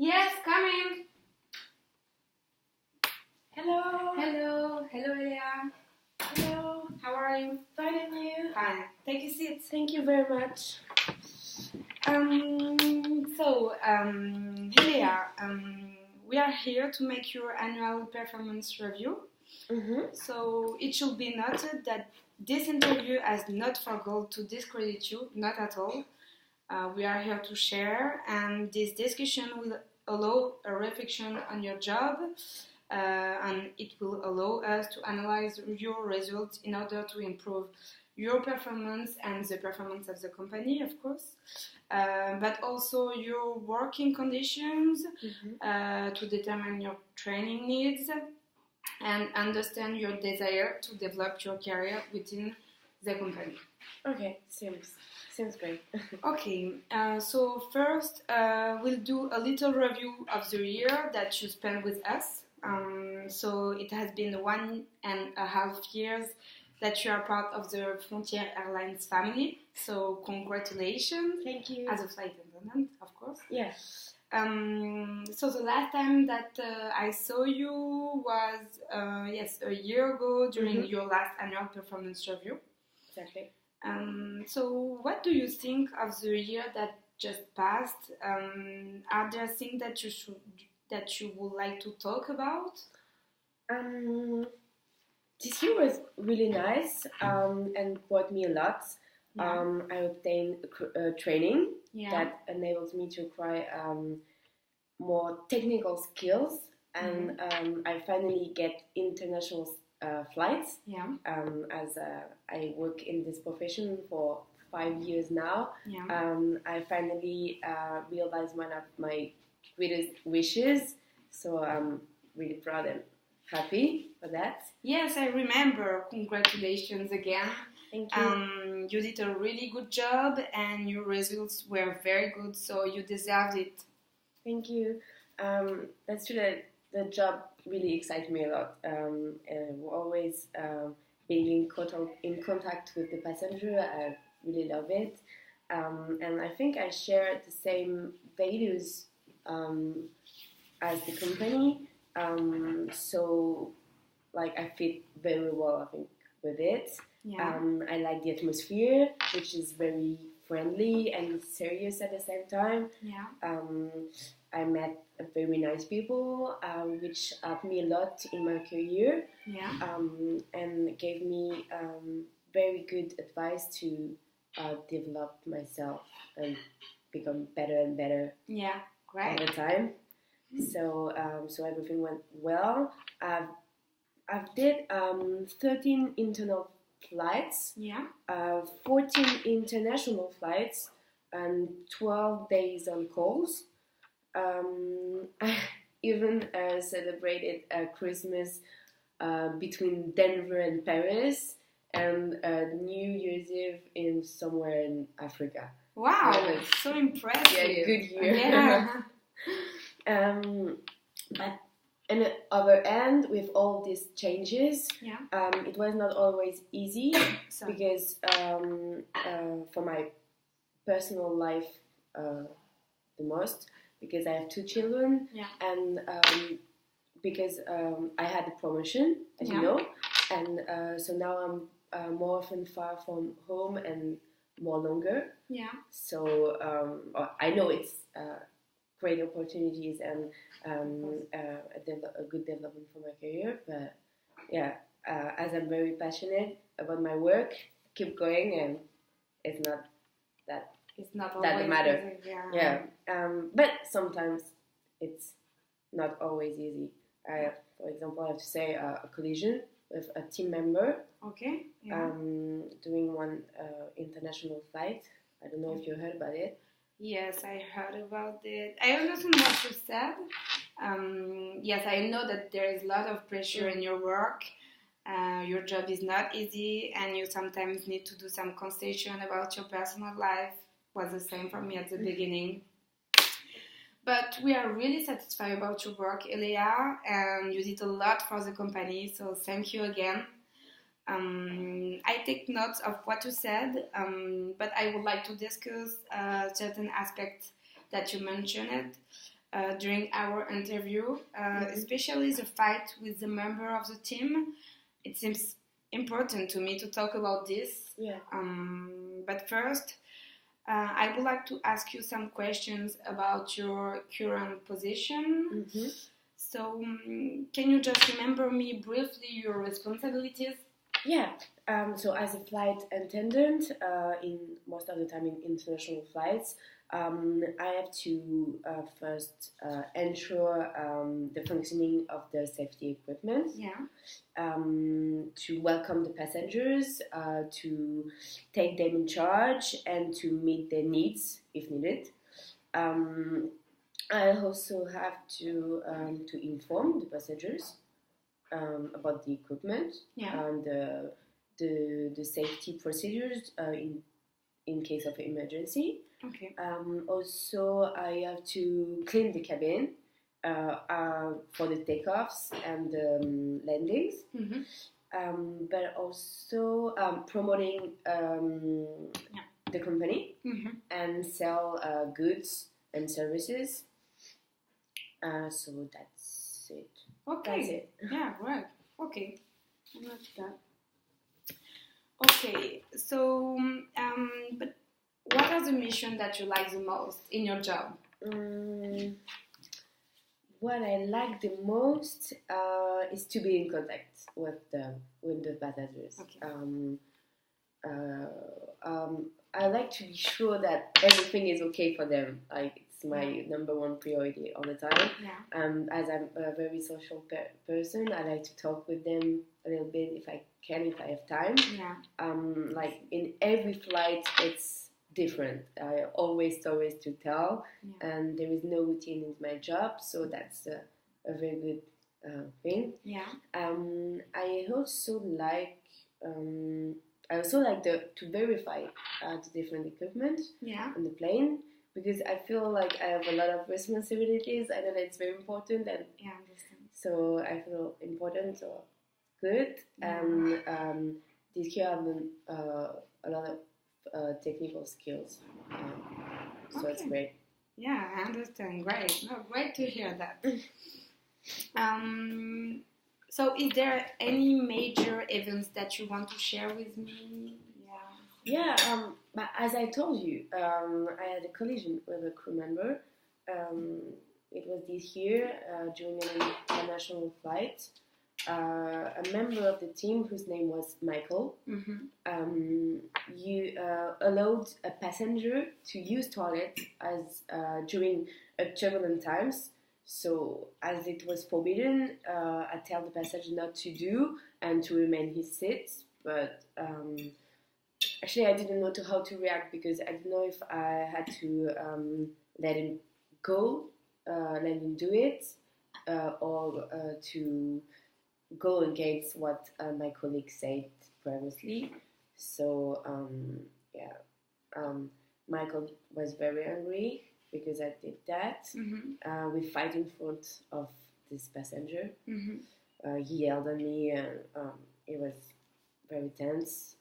Yes, coming. Hello. Hello, Elia. Hello. How are you? Fine, and you? Fine. Take a seat. Thank you very much. Elia, we are here to make your annual performance review. So it should be noted that this interview has not for goal to discredit you, not at all. We are here to share, and this discussion will allow a reflection on your job, and it will allow us to analyze your results in order to improve your performance and the performance of the company, of course, but also your working conditions, to determine your training needs and understand your desire to develop your career within the company. Okay, seems great. Okay, so first we'll do a little review of the year that you spent with us. So it has been 1.5 years that you are part of the Frontier Airlines family. So congratulations. Thank you. As a flight attendant, of course. Yeah. So the last time that I saw you was a year ago during your last annual performance review. Exactly. So what do you think of the year that just passed? Are there things that you would like to talk about? This year was really nice and brought me a lot. Yeah. I obtained training Yeah. that enables me to acquire more technical skills, and I finally get international flights. Yeah. As I work in this profession for 5 years now, Yeah. I finally realized one of my greatest wishes. So I'm really proud and happy for that. Yes, I remember. Congratulations again. Thank you. You did a really good job and your results were very good, so you deserved it. Thank you. That's true that the job really excites me a lot. And we're always being in contact with the passenger. I really love it. And I think I share the same values as the company. So, like, I fit very well, I think, with it. Yeah. I like the atmosphere, which is very friendly and serious at the same time. Yeah. I met very nice people, which helped me a lot in my career. Yeah. And gave me very good advice to develop myself and become better and better. Yeah. Great. All the time. So everything went well. I've did 13 internal flights. Yeah. 14 international flights, and 12 days on calls. I even celebrated Christmas between Denver and Paris, and New Year's Eve in somewhere in Africa. Wow, Yeah, so impressive. Yeah, good year. Yeah. But on the other end, with all these changes, Yeah. it was not always easy Sorry. because for my personal life, the most, because I have 2 children, Yeah. and because I had a promotion, as you know, and so now I'm more often far from home and more longer. Yeah. So I know it's great opportunities and a good development for my career, but yeah, as I'm very passionate about my work, keep going, and it's not that. It's not that always matter. easy. Yeah. Yeah. But sometimes it's not always easy. For example, I have to say a collision with a team member. Okay. Yeah. Doing one international flight. I don't know if you heard about it. Yes, I heard about it. I understand what you said. Yes, I know that there is a lot of pressure in your work. Your job is not easy, and you sometimes need to do some concession about your personal life. Was the same for me at the beginning. But we are really satisfied about your work, Elia, and you did a lot for the company, so thank you again. I take notes of what you said, but I would like to discuss certain aspects that you mentioned. during our interview, especially the fight with the member of the team. It seems important to me to talk about this. Yeah. But first, I would like to ask you some questions about your current position. So, can you just remember me briefly your responsibilities? Yeah. So as a flight attendant, in most of the time in international flights, I have to first ensure the functioning of the safety equipment. Yeah. To welcome the passengers, to take them in charge, and to meet their needs if needed. I also have to inform the passengers about the equipment and the safety procedures in case of emergency. Okay. Also, I have to clean the cabin for the takeoffs and the landings. But also promoting the company and sell goods and services. So that's it. Okay. That's it. Yeah, right. Okay. I'm not that. Okay. So, but what are the missions that you like the most in your job? What I like the most is to be in contact with the passengers. Okay. I like to be sure that everything is okay for them. Like it's my number one priority all the time. Yeah. As I'm a very social person, I like to talk with them a little bit if I can, if I have time. Yeah. Like in every flight, it's different. I always stories to tell, and there is no routine in my job, so that's a very good thing. Yeah. I also like to verify the different equipment on the plane, because I feel like I have a lot of responsibilities. I know that it's very important, and I understand. So I feel important or good. And this year I've learned a lot of technical skills, so it's great. Yeah, I understand. Great. No, great to hear that. So, is there any major events that you want to share with me? Yeah. But as I told you, I had a collision with a crew member. It was this year during an international flight. A member of the team, whose name was Michael, you allowed a passenger to use toilet as during turbulent times. So, as it was forbidden, I tell the passenger not to do and to remain in his seat. But actually, I didn't know how to react, because I didn't know if I had to let him go, let him do it, or to go against what my colleague said previously. So, Michael was very angry because I did that. We fight in front of this passenger. He yelled at me, and it was very tense.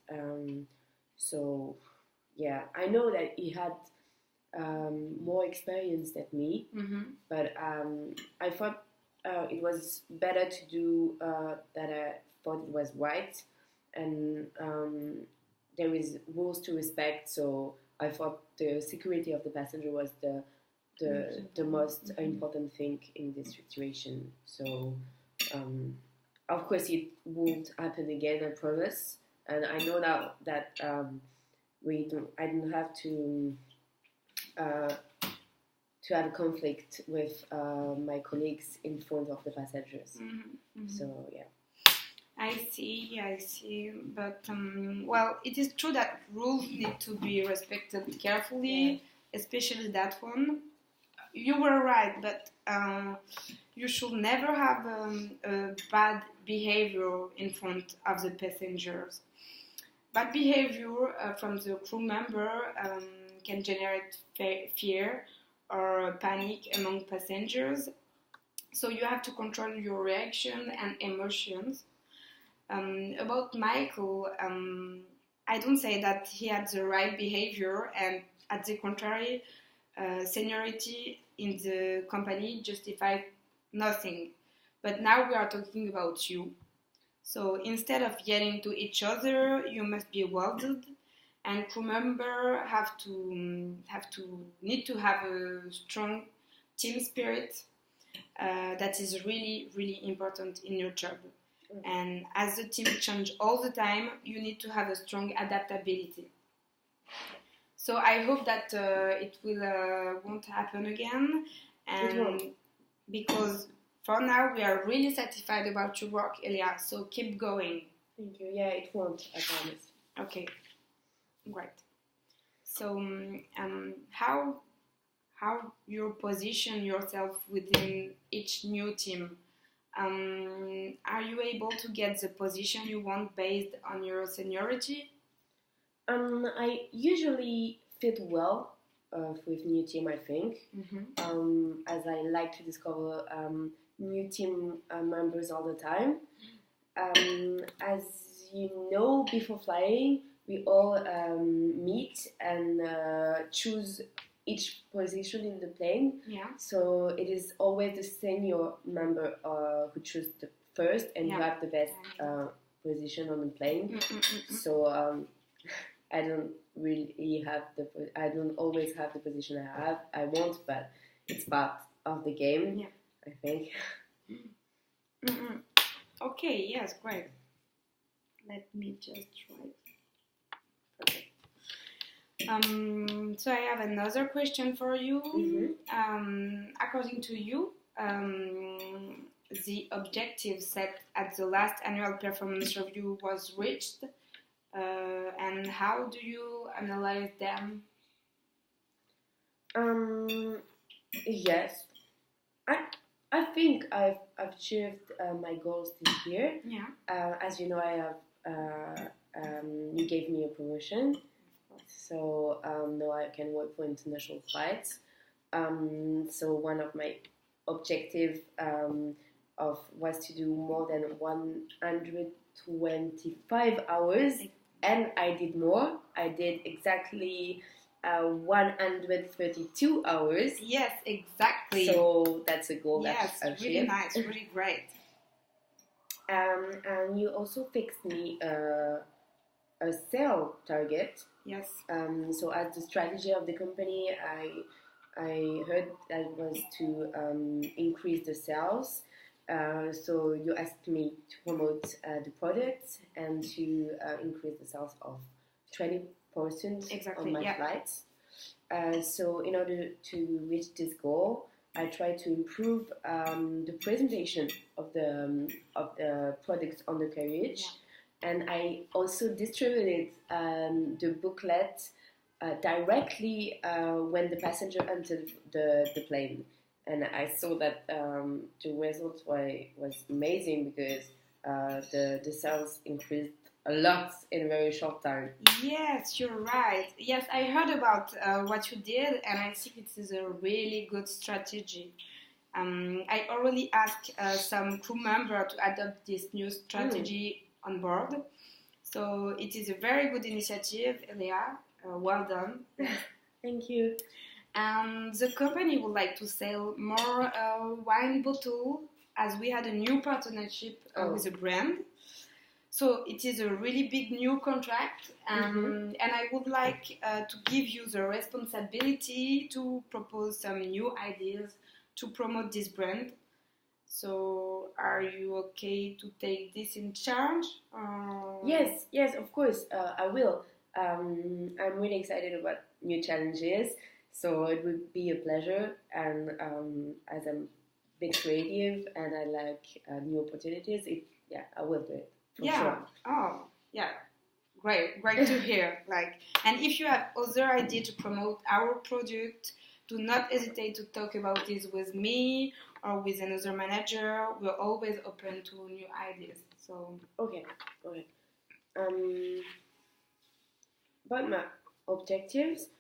So, yeah, I know that he had more experience than me, but I thought it was better to do that. I thought it was right, and there is rules to respect. So I thought the security of the passenger was the most important thing in this situation. So of course it won't happen again, I promise. And I know now that I didn't have to have a conflict with my colleagues in front of the passengers. So, yeah. I see. But, well, it is true that rules need to be respected carefully, especially that one. You were right, but you should never have a bad behavior in front of the passengers. Bad behavior from the crew member can generate fear or panic among passengers. So you have to control your reaction and emotions. About Michael, I don't say that he had the right behavior, and at the contrary, seniority in the company justified nothing. But now we are talking about you. So instead of yelling to each other, you must be welded, and crew member need to have a strong team spirit. That is really, really important in your job. And as the team change all the time, you need to have a strong adaptability. So I hope that it will won't happen again, and because for now we are really satisfied about your work, Elia. So keep going. Thank you. Yeah, it won't, I promise. Okay, great. So how you position yourself within each new team? Are you able to get the position you want based on your seniority? I usually fit well with new team, I think, as I like to discover new team members all the time. As you know, before flying, we all meet and choose each position in the plane. Yeah. So it is always the senior member who chooses the first, and you have the best position on the plane. So I don't always have the position I want, but it's part of the game, I think. Okay, yes, great. Let me just try. Okay. So I have another question for you. According to you, the objective set at the last annual performance review was reached, and how do you analyze them? Yes, I think I've achieved my goals this year. Yeah. As you know, I have you gave me a promotion, so now I can work for international flights. So one of my objectives was to do more than 125 hours, and I did more. I did exactly 132 hours. Yes, exactly. So that's a goal. Yes, really nice, really great. And you also fixed me a sale target. Yes. So as the strategy of the company, I heard that was to increase the sales. So you asked me to promote the products and to increase the sales of 20% on my flights. So in order to reach this goal, I try to improve the presentation of the products on the carriage, and I also distributed the booklet directly when the passenger entered the plane. And I saw that the result was amazing because the sales increased a lot in a very short time. Yes, you're right. Yes, I heard about what you did, and I think it is a really good strategy. I already asked some crew member to adopt this new strategy on board. So it is a very good initiative, Elia. Well done. Thank you. And the company would like to sell more wine bottle, as we had a new partnership with a brand. So it is a really big new contract, and I would like to give you the responsibility to propose some new ideas to promote this brand. So are you okay to take this in charge? Yes, of course, I will. I'm really excited about new challenges, so it would be a pleasure. And as I'm a bit creative and I like new opportunities, I will do it. Sure. Oh, yeah. Great to hear. And if you have other ideas to promote our product, do not hesitate to talk about this with me or with another manager. We're always open to new ideas. So okay. About my objectives,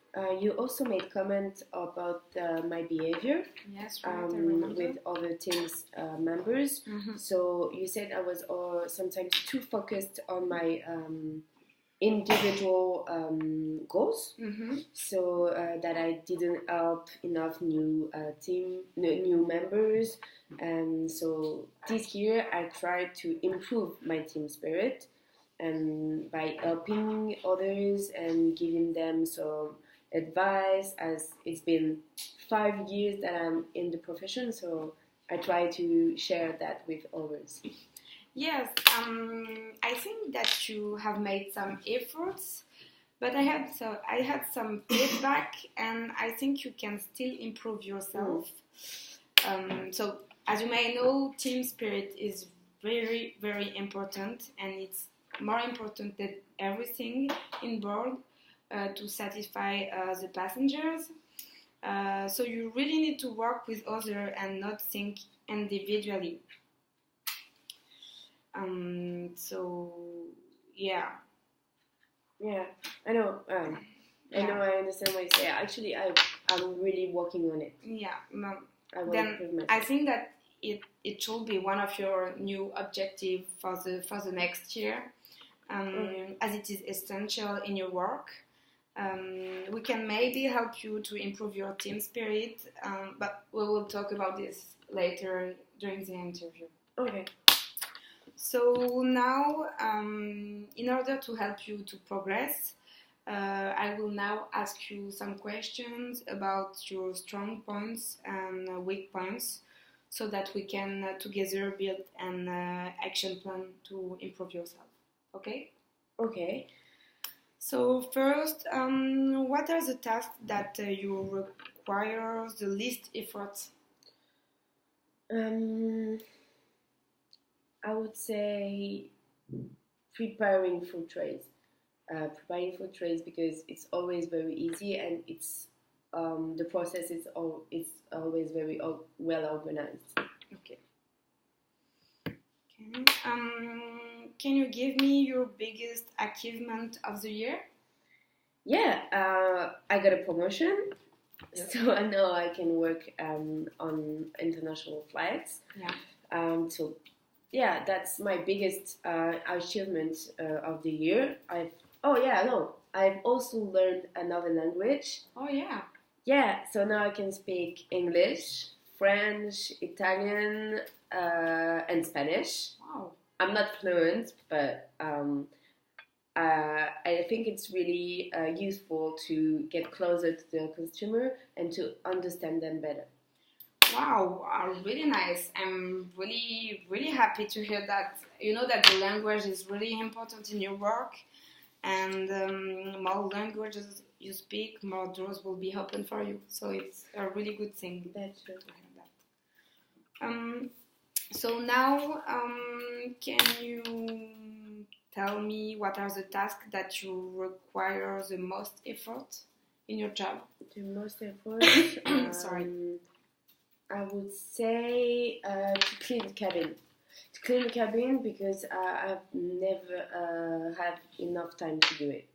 you also made comments about my behavior. Yes, right. With other teams members. So you said I was sometimes too focused on my individual goals, Mm-hmm. so that I didn't help enough new new members, and so this year I tried to improve my team spirit, and by helping others and giving them some advice, as it's been 5 years that I'm in the profession, so I try to share that with others. Yes, I think that you have made some efforts, but I had some feedback, and I think you can still improve yourself. So, as you may know, team spirit is very, very important, and it's more important than everything in board to satisfy the passengers. So you really need to work with others and not think individually. So yeah. Yeah, I know. I know. I understand what you say. Actually, I'm really working on it. Yeah. Then I think that it should be one of your new objectives for the next year, as it is essential in your work. We can maybe help you to improve your team spirit, but we will talk about this later during the interview. Okay. So now, in order to help you to progress, I will now ask you some questions about your strong points and weak points, so that we can together build an action plan to improve yourself. Okay? Okay. So first, what are the tasks that you require the least effort? I would say preparing food trays. Preparing food trays, because it's always very easy, and it's the process is always very well organized. Okay. Can you give me your biggest achievement of the year? Yeah, I got a promotion, so now I can work on international flights. Yeah. So yeah, that's my biggest achievement of the year. I've also learned another language. Oh yeah. Yeah, so now I can speak English, French, Italian, and Spanish. Wow. I'm not fluent, but I think it's really useful to get closer to the consumer and to understand them better. Wow, really nice. I'm really, really happy to hear that. You know that the language is really important in your work, and more languages you speak, more doors will be open for you. So it's a really good thing. That's true. To hear that. So now, can you tell me what are the tasks that you require the most effort in your job? The most effort? Sorry. I would say to clean the cabin. To clean the cabin, because I've never had enough time to do it.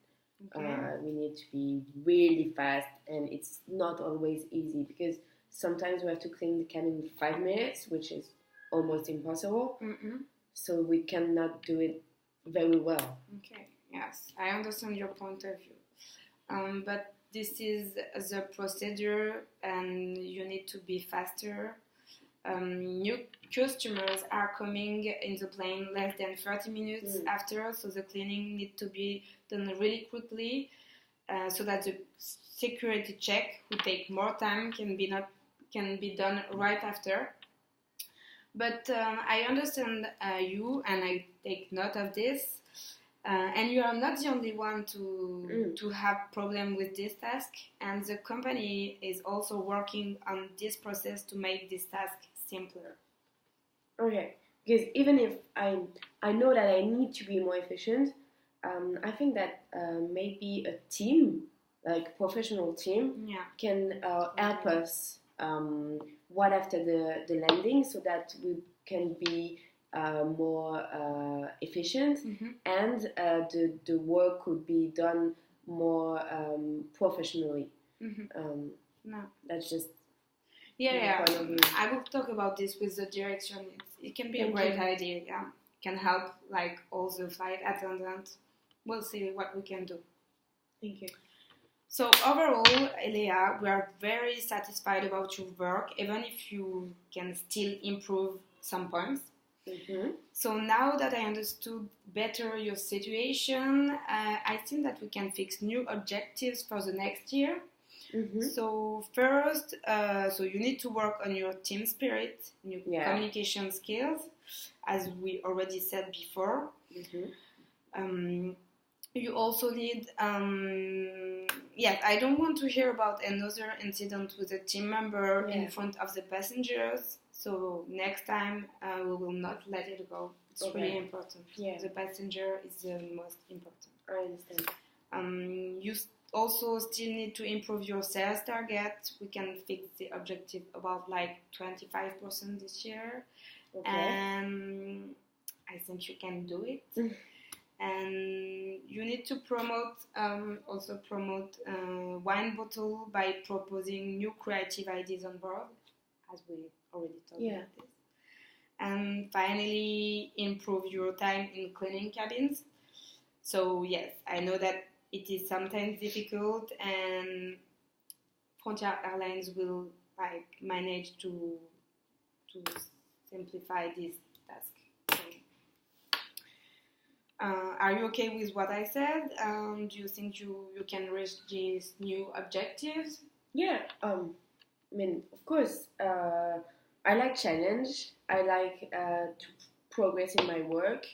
Okay. We need to be really fast, and it's not always easy, because sometimes we have to clean the cabin in 5 minutes, which is almost impossible. Mm-hmm. So we cannot do it very well. Okay, yes, I understand your point of view. But this is the procedure, and you need to be faster. New customers are coming in the plane less than 30 minutes after, so the cleaning needs to be done really quickly, so that the security check, who take more time, can be done right after. But I understand you, and I take note of this. And you are not the only one to have problem with this task, and the company is also working on this process to make this task simpler. Okay, because even if I know that I need to be more efficient, I think that maybe a team, like professional team, can help us one after the landing, so that we can be more efficient, and the work could be done more professionally. No, that's just I will talk about this with the direction. It can be a great idea. Yeah, can help like all the flight attendants we'll see what we can do. Thank you. So overall, Elia, we are very satisfied about your work, even if you can still improve some points. Mm-hmm. So now that I understood better your situation, I think that we can fix new objectives for the next year. Mm-hmm. So first, so you need to work on your team spirit, your communication skills, as we already said before. Mm-hmm. You also need, I don't want to hear about another incident with a team member in front of the passengers. So next time we will not let it go. It's really important. Yeah. The passenger is the most important. I understand. You also still need to improve your sales target. We can fix the objective about like 25% this year. Okay. And I think you can do it. And you need to promote wine bottle by proposing new creative ideas on board, as we already talked about this. And finally, improve your time in cleaning cabins. So yes, I know that it is sometimes difficult, and Frontier Airlines will manage to simplify this task. Are you okay with what I said? Do you think you can reach these new objectives? Yeah. I mean, of course. I like challenge. I like to progress in my work,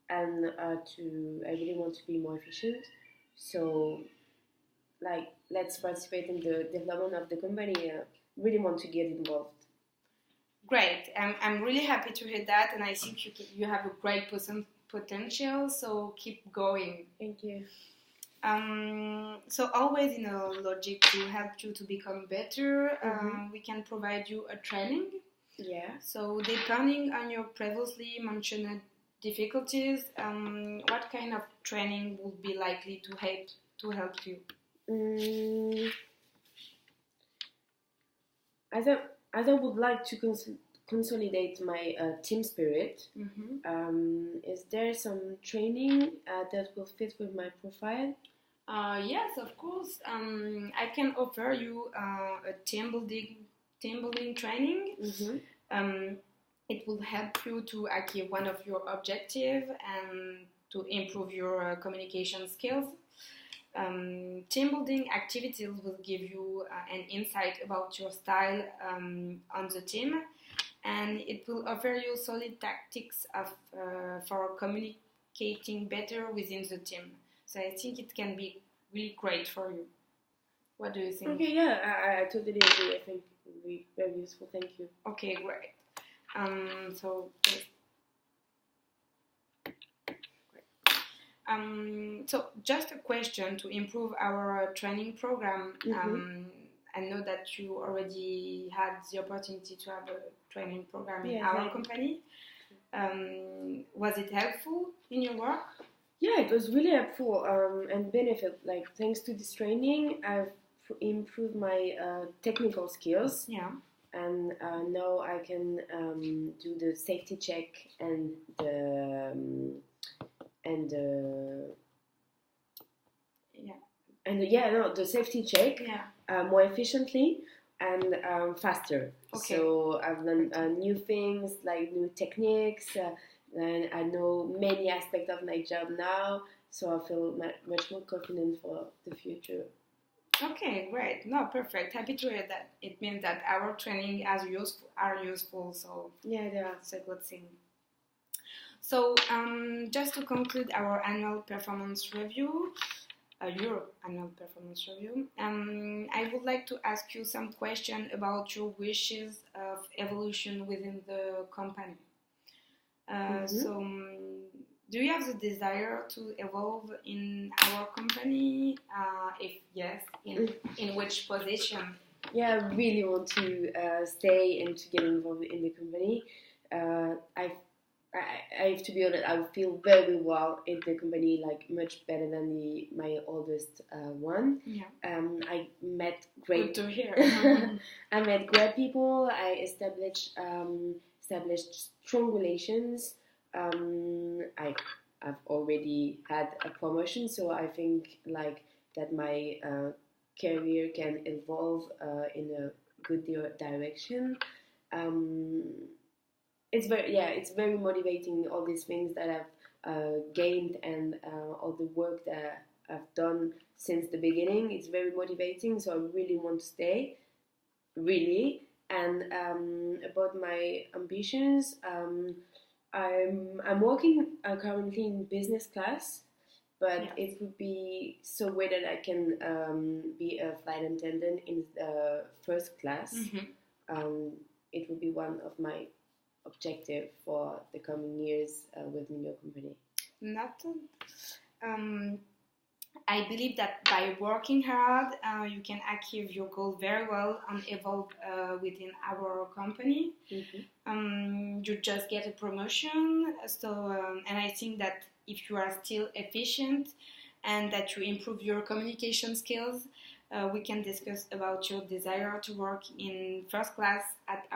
and I really want to be more efficient. So, let's participate in the development of the company. Really want to get involved. Great. I'm really happy to hear that, and I think you have a great potential. So keep going. Thank you. So always in a logic to help you to become better, we can provide you a training. Yeah. So depending on your previously mentioned difficulties, what kind of training would be likely to help you? As I would like to consolidate my team spirit, is there some training that will fit with my profile? Yes, of course. I can offer you a team building training. It will help you to achieve one of your objectives and to improve your communication skills. Team building activities will give you an insight about your style on the team, and it will offer you solid tactics for communicating better within the team. So I think it can be really great for you. What do you think? Okay, yeah, I totally agree. I think it will be very useful. Thank you. Okay, great. So just a question to improve our training program. I know that you already had the opportunity to have a training program in our company. Was it helpful in your work? Yeah, it was really helpful and benefit. Like, thanks to this training, I've improved my technical skills. Yeah. And now I can do the safety check and the safety check more efficiently and faster. Okay. So I've learned new things, like new techniques, and I know many aspects of my job now, so I feel much more confident for the future. Okay, great. No, perfect. Happy to hear that. It means that our training are useful. So yeah, that's a good thing. So just to conclude our annual performance review, your annual performance review, I would like to ask you some questions about your wishes of evolution within the company. So, do you have the desire to evolve in our company? If yes, in which position? Yeah, I really want to stay and to get involved in the company. I have to be honest, I feel very well in the company, like much better than my oldest one. Yeah. I met great. Good to hear. I met great people. I established strong relations. I I've already had a promotion, so I think like that my career can evolve in a good direction. It's very motivating, all these things that I've gained, and all the work that I've done since the beginning. It's very motivating, so I really want to stay, really. And about my ambitions, I'm working currently in business class, but it would be so way that I can be a flight attendant in first class. It would be one of my objective for the coming years within your company. I believe that by working hard, you can achieve your goal very well and evolve within our company. You just get a promotion, and I think that if you are still efficient and that you improve your communication skills, we can discuss about your desire to work in first class at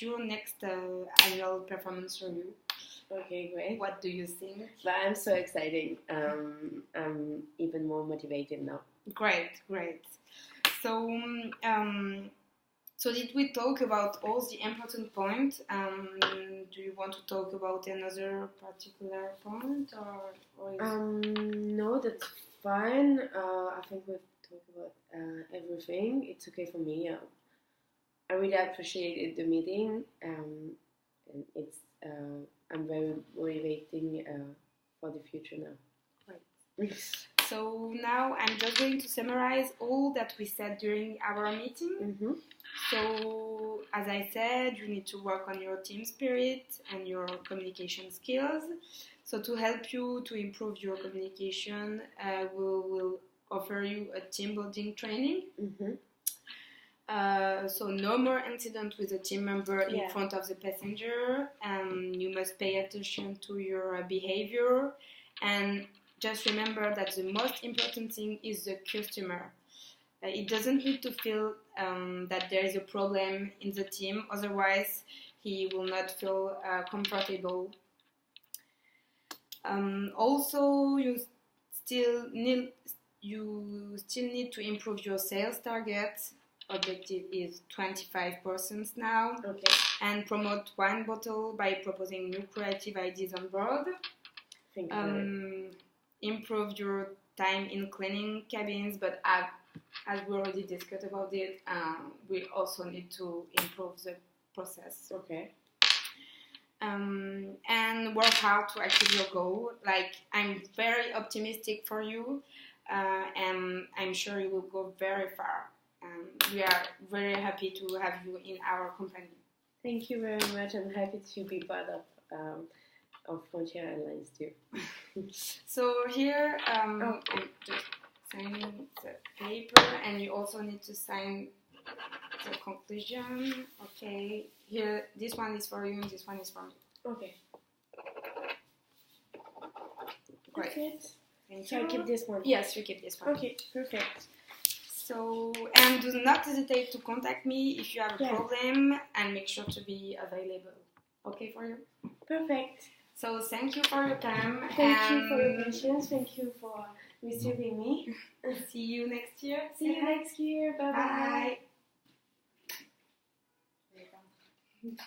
your next annual performance review. Okay, great. What do you think? But I'm so excited. I'm even more motivated now. Great. So, so did we talk about all the important points? Do you want to talk about another particular point, or no, that's fine. I think we've talked about everything. It's okay for me. I really appreciated the meeting, and it's. I'm very motivating for the future now. Right. So now I'm just going to summarize all that we said during our meeting. So, as I said, you need to work on your team spirit and your communication skills. So to help you to improve your communication, we will offer you a team building training. So no more incident with a team member in front of the passenger. You must pay attention to your behavior, and just remember that the most important thing is the customer. It doesn't need to feel that there is a problem in the team, otherwise he will not feel comfortable. Also, you still need to improve your sales targets. Objective is 25% now. Okay. And promote wine bottle by proposing new creative ideas on board. Thank you. Improve your time in cleaning cabins, but as we already discussed about it, we also need to improve the process. Okay. And work hard to achieve your goal. Like, I'm very optimistic for you, and I'm sure you will go very far. We are very happy to have you in our company. Thank you very much. I'm happy to be part of Frontier Airlines too. So here, I'm just signing the paper, and you also need to sign the conclusion. Okay, here, this one is for you, and this one is for me. Okay. Great. Perfect. Thank so you. I keep this one? Yes, we keep this one. Okay, perfect. So, and do not hesitate to contact me if you have a problem, and make sure to be available. Okay for you? Perfect. So, thank you for your time. Thank you for your patience. Thank you for receiving me. See you next year. See you next year. Bye-bye. Bye.